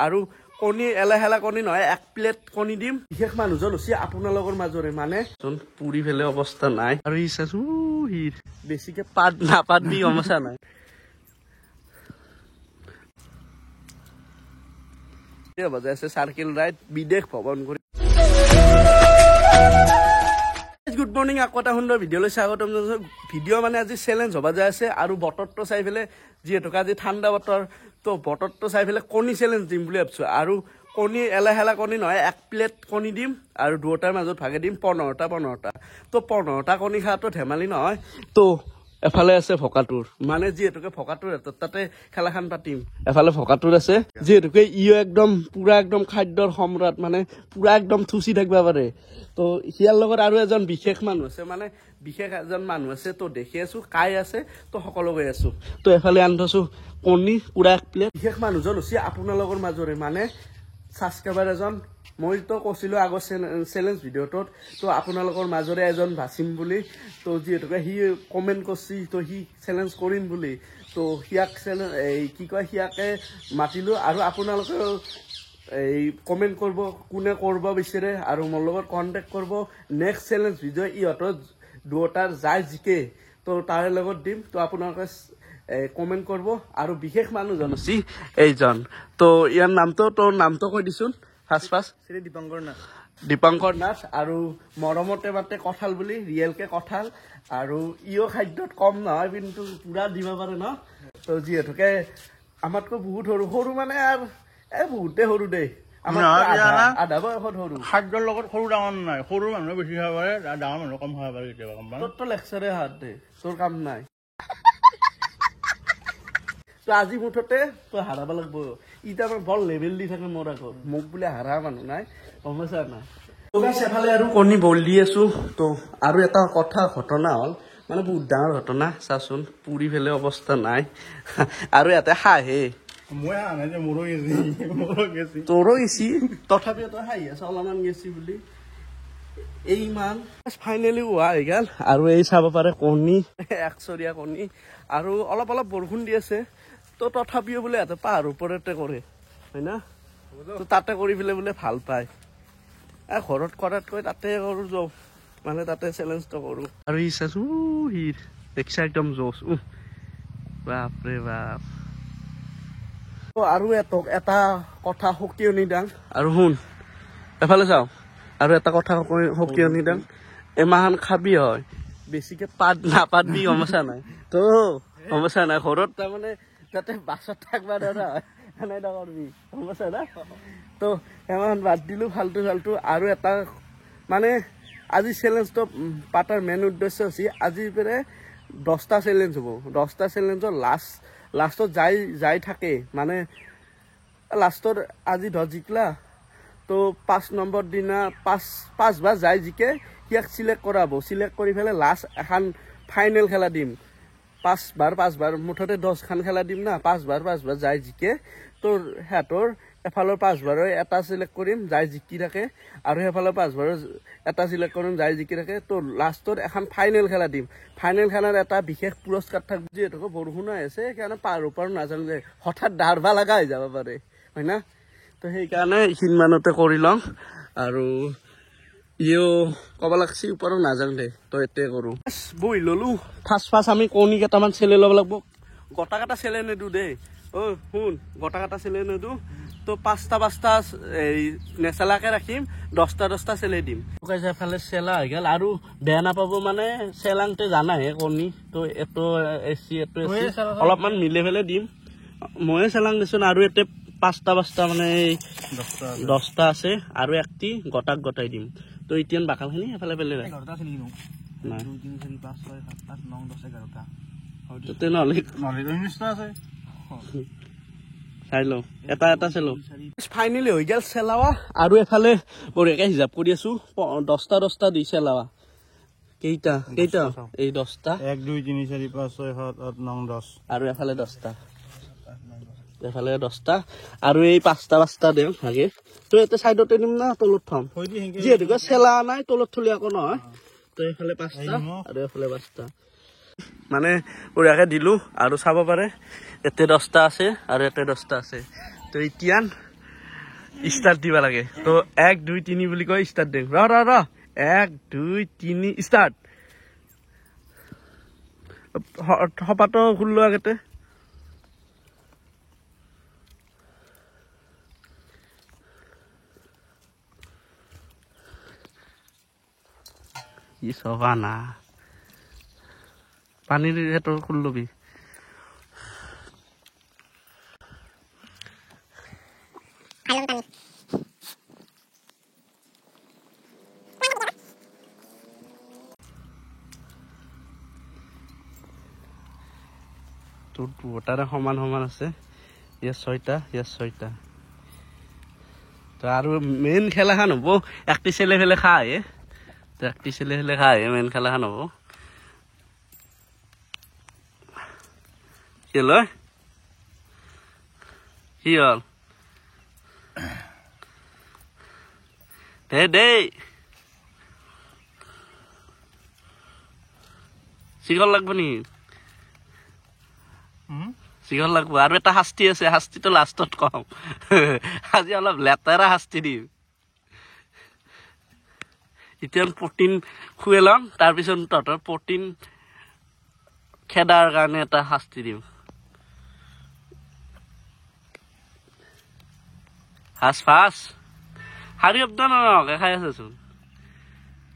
আৰু কণী এলাহেলা কণী নহয় 1 প্লেট কণী দিম বিশেষ মানুহজন হৈছে আপোনালোকৰ মাজৰে মানে পুৰি ফেলে অৱস্থা নাই আৰু ই চাচো হিৰ বেছিকে পাত নাপাত দি সমস্যা নাই বজাই আছে সাৰ্কেল ৰাইড বিদেশ ভ্ৰমণ কৰি গুড মৰ্নিং আকৌ এটা সুন্দৰ ভিডিঅ'লৈ স্বাগতম জনাইছো ভিডিঅ' মানে আজি চ্যালেঞ্জ হ'ব যায় আছে আৰু বতৰটো চাই ফেলে যিহেতুকে আজি ঠাণ্ডা বতৰ তো বতৰটো চাই ফেলে কণী চ্যালেঞ্জ দিম বুলি ভাবিছো আৰু কণী এলাহেলা কণী নহয় 1 প্লেট কণী দিম আৰু দুটাৰ মাজত ভাগে দিম 15টা তো 15টা কণী খাটো ধেমালি নহয় তো এফালে আছে ভকাটোৰ মানে যিহেতুকে ভকাটোৰ তাতে খেলাখান পাতিম এফালে ভকাটোৰ আছে যিহেতুকে ইও একদম পুৰা একদম খাদ্যৰ সম্ৰাট মানে পুৰা একদম থুচি থাকিব পাৰে তো হিয়াৰ লগত আৰু এজন বিশেষ মানুহ আছে মানে বিশেষ এজন মানুহ আছে তো দেখি আছো কাই আছে তো সকলো গৈ আছো তো এফালে আনছো কণী পুৰা 1 প্লেট বিশেষ মানুহজন হৈছে আপোনালোকৰ মাজৰে মানে সাবস্ক্ৰাইবাৰ এজন মই তো কৈছিলো আগৰ চ্যালেঞ্জ ভিডিঅ'টোত তো আপোনালোকৰ মাজৰে এজন ভাচিম বুলি তো যিহেতুকে হি কমেন্ট কৰিছি তো হি চ্যালেঞ্জ কৰিম বুলি তো হিয়াক কি কয় হিয়াকে মাতিলো আৰু আপোনালোকে এই কমেন্ট কৰিব কোনে কৰিব বিচাৰে আৰু মোৰ লগত কন্টাক্ট কৰিব নেক্সট চ্যালেঞ্জ ভিডিঅ' ইহঁতৰ দুটাৰ যাই জিকে তো তাৰে লগত দিম তো আপোনালোকে কমেন্ট কৰিব আৰু বিশেষ মানুহজন আছে এইজন তো ইয়াৰ নামটো তোৰ নামটো কৈ দিছোন ফাৰ্ষ্ট শ্ৰী দীপঙ্কৰ নাথ আৰু মৰমতে মাতে কঁঠাল বুলি ৰিয়েলকে কঁঠাল আৰু ইও খাদ্যত কম নহয় কিন্তু পুৰা দিব পাৰে ন তো যিহেতুকে আমাতকৈ বহুত সৰু মানে আৰু বহুতে সৰু দেই আধা বয়সত সৰু খাদ্যৰ লগত সৰু ডাঙৰ নাই সৰু মানুহ বেছি খাব পাৰে ডাঙৰ মানুহ কম খাব পাৰে কেতিয়াবা গম পাওঁ তোৰ লেকচাৰে হাত দে তোৰ কাম নাই তো আজি মুঠতে তই হাৰাব লাগব ইটা আমাৰ বৰ লেভেল দি থাকে মোৰ আগত মোক বোলে হাৰা মানুহ নাই সমস্যা নাই সেফালে আৰু কণী বইল দি আছো তো আৰু এটা কথা ঘটনা হ'ল মানে বহুত ডাঙৰ ঘটনা চাচোন পুৰি ফেলে অৱস্থা নাই আৰু ইয়াতে হাঁহে মই হাঁহ যে মোৰো গেছি তোৰো গেছি তথাপিও তই হাঁহি আছ অলপমান গেছি বুলি এই মান ফাইনেলি হোৱা হৈ গ'ল আৰু এই চাব পাৰে কণী একচৰীয়া কণী আৰু অলপ অলপ বৰষুণ দি আছে তো তথাপিও বোলে ইয়াতে পাহাৰ ওপৰতে কৰে হয় না তো তাতে কৰি পেলাই বোলে ভাল পায় ঘৰত কৰাতকৈ তাতে কৰো যাওঁ মানে তাতে চ্যালেঞ্জটো কৰো আৰু ই চাচো হিৰ দেখছা একদম জোচ বাপৰে বাপ আৰু এটা কথা সকিয়নি দাং আৰু শুন এফালে চাওঁ আৰু এটা কথা সকিয়নি দাং এমাহান খাবি হয় বেছিকে পাত নাপাত দি সমস্যা নাই তো সমস্যা নাই ঘৰত তাৰমানে যাতে বাছত থাকবা দাদা হয় এনেটা কৰবি সমস্যা না তো এমাহান বাদ দিলো ফাল্টু আৰু এটা মানে আজি চ্যালেঞ্জটো পাতাৰ মেইন উদ্দেশ্য হৈছে আজিৰ পৰা 10টা চ্যালেঞ্জ হ'ব 10টা চ্যালেঞ্জৰ লাষ্টত যাই থাকে মানে লাষ্টত আজি ধৰ জিকলা তো 5 নম্বৰ দিনা 5 বাৰ যাই জিকে সিয়াক চিলেক্ট কৰাব চিলেক্ট কৰি পেলাই লাষ্ট এখন ফাইনেল খেলা দিম 5 বাৰ মুঠতে 10খান খেলা দিম না 5 বাৰ যাই জিকে তোৰ হেতৰ এফালৰ 5 বাৰৰ এটা চিলেক্ট কৰিম যাই জিকি থাকে আৰু এফালৰ 5 বাৰৰ এটা চিলেক্ট কৰিম যাই জিকি থাকে তো লাষ্টত এখন ফাইনেল খেলা দিম ফাইনেল খেলাৰ এটা বিশেষ পুৰস্কাৰ থাকব যিহেতু বৰষুণ হৈ আছে সেইকাৰণে পাৰ ওপৰ নাজানো যে হঠাৎ ডাৰবা লগা হৈ যাব পাৰে হয় না তো সেইকাৰণে সিমানতে কৰি লওঁ আৰু ইও ক'ব লাগছি ওপৰত নাজানো দে তো এতে কৰো বহি ললো ফাৰ্ষ্ট আমি কণী কেইটামান চেলে ল'ব লাগব গোটা কাটা চেলে নেদো দেই শুন গোটা কাটা চেলে নেদো তো 5টা এই নেচেলাকে ৰাখিম 10টা চেলে দিম এফালে চেলা হৈ গ'ল আৰু বেয়া নাপাব মানে চেলাংতে জানাহে কণী তো এইটো এচি অলপমান মিলে ফেলে দিম ময়ে চেলাং দিছোন আৰু এতে 5টা মানে 10টা আছে আৰু একটি গটাই দিম তো এতিয়া বাকালখিনি এফালে পেলে ৰাখ 11টা আছে নেকি নো 2 3 4 5 6 7 8 9 10 11টা তো তেনেহ'লে 19টা আছে চাই লওঁ এটা চালো ফাইনেলি হৈ গ'ল চেলাৱা আৰু এফালে বঢ়িয়াকে হিচাপ কৰি আছো 10টা দি চেলাৱা কেইটা এই 10টা 1 2 3 4 5 6 7 8 9 10 আৰু এফালে 10টা আৰু এই 5টা দেও ভাগে তো এটা সাইডতে দিম না তলত থম যিহেতুকে চেলা নাই তলত থলি আকৌ নহয় তো এইফালে 5টা আৰু এইফালে 5টা মানে বঢ়িয়াকে দিলো আৰু চাব পাৰে এতে 10টা আছে আৰু এতে 10টা আছে তো এতিয়া ষ্টাৰ্ট দিব লাগে তো 1 2 3 বুলি কয় ষ্টাৰ্ট দিম ৰ 1 2 3 ষ্টাৰ্ট হপাতো খুললো আগতে ই সবা না পানীৰ হেতৰ খুললবি তোৰ দুটাৰে সমান সমান আছে ইয়াৰ 6টা ইয়াৰ 6টা তো আৰু মেইন খেলাখন হ'ব একটি চেলে ফেলে খায় তো একটি চেলে ফেলে খায় মেইন খেলাখন হ'ব কি লয় কি হ'ল দে চিকল লাগব নি চিকল লাগব আৰু এটা শাস্তি আছে শাস্তিটো লাষ্টত কম আজি অলপ লেতেৰা শাস্তি দিম এতিয়া প্ৰটিন খুৱাই লম তাৰপিছত তহঁতৰ প্ৰটিন খেদাৰ কাৰণে এটা শাস্তি দিম ফাঁচ শাৰী শব্দ নকে খাই আছেচোন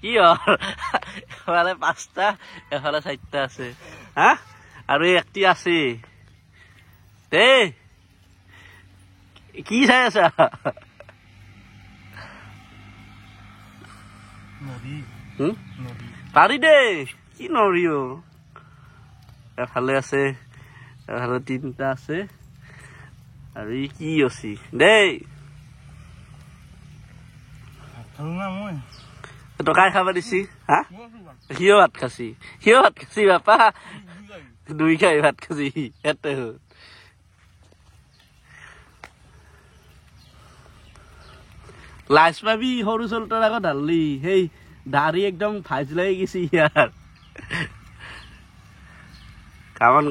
কি এফালে 5টা এফালে 4টা আছে হা আৰু একটি আছে দেই কি চাই আছা পাৰি দেই কি নৰিও এফালে আছে এফালে 3টা আছে আৰু ই কি আছে দেই টকাই খাব দিছি হা সিও ভাত খাচি বাপা 2 খাই ভাত খাচি এতে লাইচ পাবি সৰু চলটোৰ আগত ঢাললি সেই দাড়ি একদম ভাজ লাগি গেছি ইয়াৰ কামন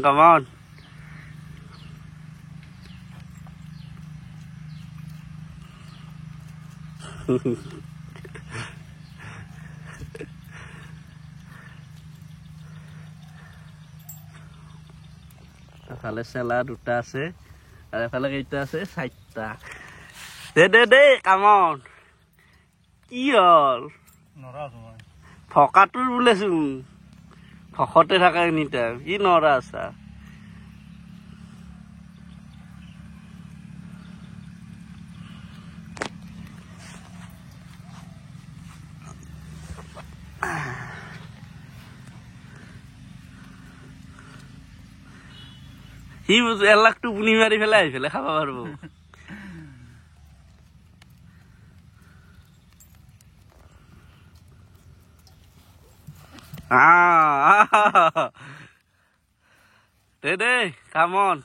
এফালে চেলা 2টা আছে আৰু এফালে কেইটা আছে 4টা দে কামন কি হ'ল ফকাটোৰ বোলেচোন ফকতে থকা এনিটাইম কি নৰা আছা সি 1 লাখ টোপনি মাৰি পেলাই আহি পেলাই খাব পাৰব দে কামন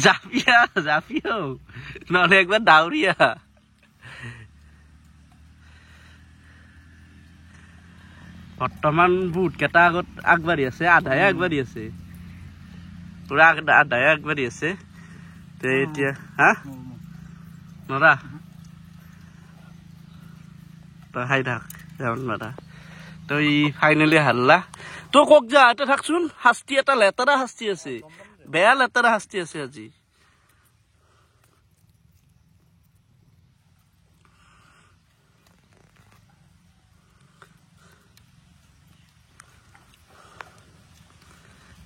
জাপিয়া নহলে একবার দাউরিয়া বর্তমান বুট কেটা আগত আগবাড়ি আছে আধাই আগবাড়ি আছে পুরা আধাই আগবাড়ি আছে তো এতিয়া হা নরা তো হাই থাক যেমন নরা তো ই ফাইনালি হারলা তো কক যা এটা থাকছুন শাস্তি এটা লেতেরা শাস্তি আছে বেয়া লেতেরা শাস্তি আছে আজি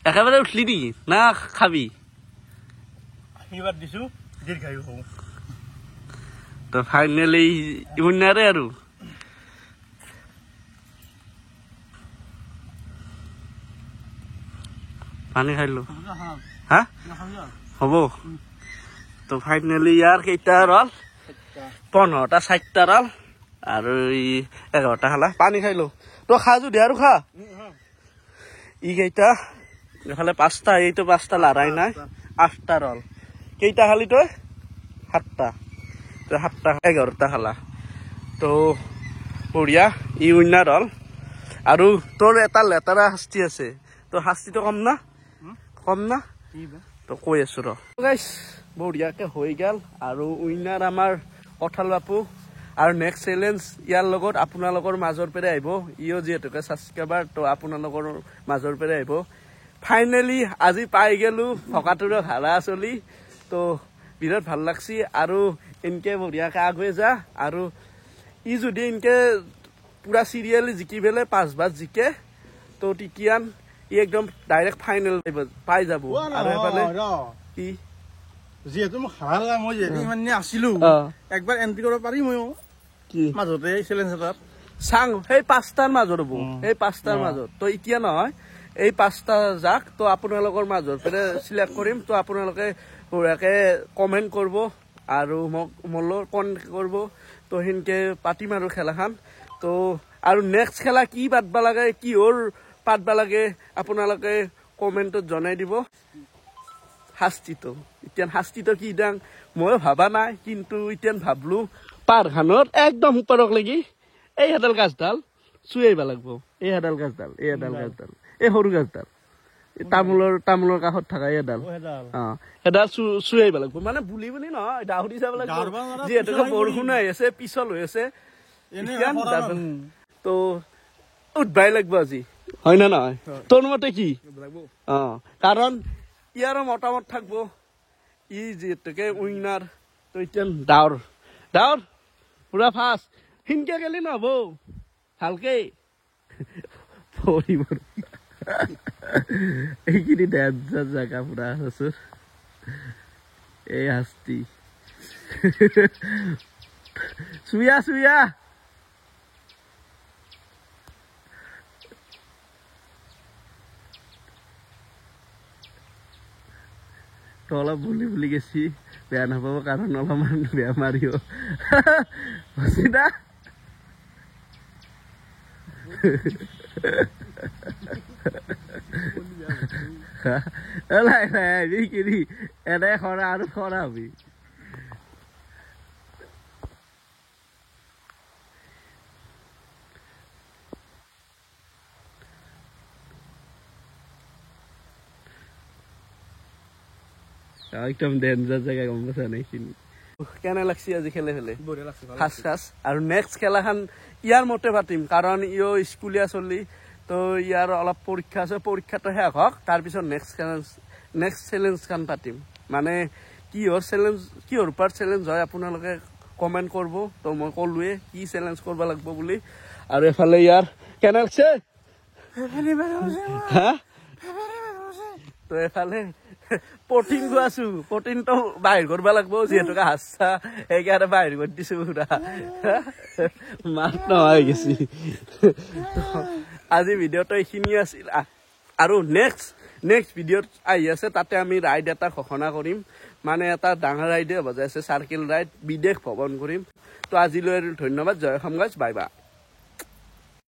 একেবারে উঠলি নি না খাবি এইবার দিছো দের খাই হও তো ফাইনালি ইউনারে আৰু পানী খাইলো হা হ'ব তো ফাইনালি ইয়াৰ কেইটা ৰল 15টা 4টা ৰল আৰু 11টা খালা পানী খাইলো তো খা যদি আৰু খা ই কেইটা এফালে 5টা এইটো 5টা লৰাই নাই 8টা ৰল কেইটা খালি তই 7টা তো 7টা 11টা খালা তো বঢ়িয়া ই উইনাৰ হ'ল আৰু তোৰ এটা লেতেৰা শাস্তি আছে তোৰ শাস্তিটো কম না তো কৈ আছো ৰ গাইছ বঢ়িয়াকে হৈ গেল আৰু উইনাৰ আমাৰ কঁঠাল বাপু আৰু নেক্সট চেলেঞ্জ ইয়াৰ লগত আপোনালোকৰ মাজৰ পৰা আহিব ইও যিহেতুকে ছাবস্ক্ৰাইবাৰ তো আপোনালোকৰ মাজৰ পৰা আহিব ফাইনেলি আজি পাই গেলো ভকাটোৰ ভাড়া চলি তো বিৰাট ভাল লাগছি আৰু এনকে বঢ়িয়াকে আগুৱাই যা আৰু ই যদি এনকে পুৰা চিৰিয়েলি জিকি পেলাই 5 বাৰ জিকে তো টিকিয়ান ই একদম ডাইৰেক্ট ফাইনেল পাই যাব আৰু এফালে কি যিহেতু মই হাৰালা মই যিহেতু ইমান আছিলো একবাৰ এন্ট্ৰি কৰিব পাৰিম মই কি মাজতে চেলেঞ্জ এটাত চাং সেই 5টাৰ মাজত হ'ব সেই 5টাৰ মাজত তো এতিয়া নহয় এই 5টা যাক তো আপোনালোকৰ মাজৰ পৰা চিলেক্ট কৰিম তো আপোনালোকে বঢ়িয়াকে কমেণ্ট কৰিব আৰু মোক মোলৈ কণ্টেক্ট কৰিব তো সেনকে পাতিম আৰু খেলাখন তো আৰু নেক্সট খেলা কি পাতবা লাগে কিহৰ পাতবা লাগে আপোনালোকে কমেণ্টত জনাই দিব শাস্তিটো কি দাং মই ভাবা নাই কিন্তু এতিয়া ভাবলো পাৰখানত একদম ওপৰক লাগি এই হেডাল গাছডাল চুই আহিব লাগব এই হেডাল গাছডাল এই সৰু গাছডাল তামোলৰ কাষত থকা এডাল সেডাল চুই আহিব লাগব মানে বুলি নহয় ডাহুৰি যাব লাগিব যিহেতুকে বৰষুণ আহি আছে পিছল হৈ আছে তো উঠবাই লাগব আজি হয় না নহয় তোৰ মতে কি কাৰণ ইয়াৰো মতামত থাকব ই যিহেতুকে উইনাৰ তো এতিয়া ডাৱৰ পুৰা ফাষ্ট সিনকে গেলি নহব ভালকে পৰিব এইখিনি ডেঞ্জাৰ জেগা পুৰা আছো এই শাস্তি চুইয়া তো অলপ বুলি গেছি বেয়া নাপাব কাৰণ অলপমান বেয়া মাৰিও না এনে খৰা আৰু খৰা হবি একদম ডেঞ্জাৰ জেগা গম পাইছা নাই কেনে লাগছি আজি খেলে ফাৰ্ষ্ট আৰু নেক্সট খেলাখন ইয়াৰ মতে পাতিম কাৰণ ইও স্কুলীয়া চলি তো ইয়াৰ অলপ পৰীক্ষা আছে পৰীক্ষাটো শেষ হওক তাৰপিছত নেক্সট চেলেঞ্জখন পাতিম মানে কিহৰ ওপৰত চেলেঞ্জ হয় আপোনালোকে কমেণ্ট কৰিব তো মই ক'লোৱে কি চেলেঞ্জ কৰিব লাগিব বুলি আৰু এফালে ইয়াৰ কেনে লাগছে তো এফালে প্ৰটিন খোৱাছো প্ৰটিনটো বাহিৰ কৰিব লাগিব যিহেতুকে হাঁচা সেইকাৰণে বাহিৰ কৰি দিছো পুৰা মাত নহয় গেছি আজি ভিডিঅ'টো এইখিনি আছিল আৰু নেক্সট ভিডিঅ'ত আহি আছে তাতে আমি ৰাইড এটা ঘোষণা কৰিম মানে এটা ডাঙৰ ৰাইডে বজাই আছে চাৰ্কেল ৰাইড বিদেশ ভ্ৰমণ কৰিম তো আজিলৈ ধন্যবাদ জয় অসম গাইজ বাই বাই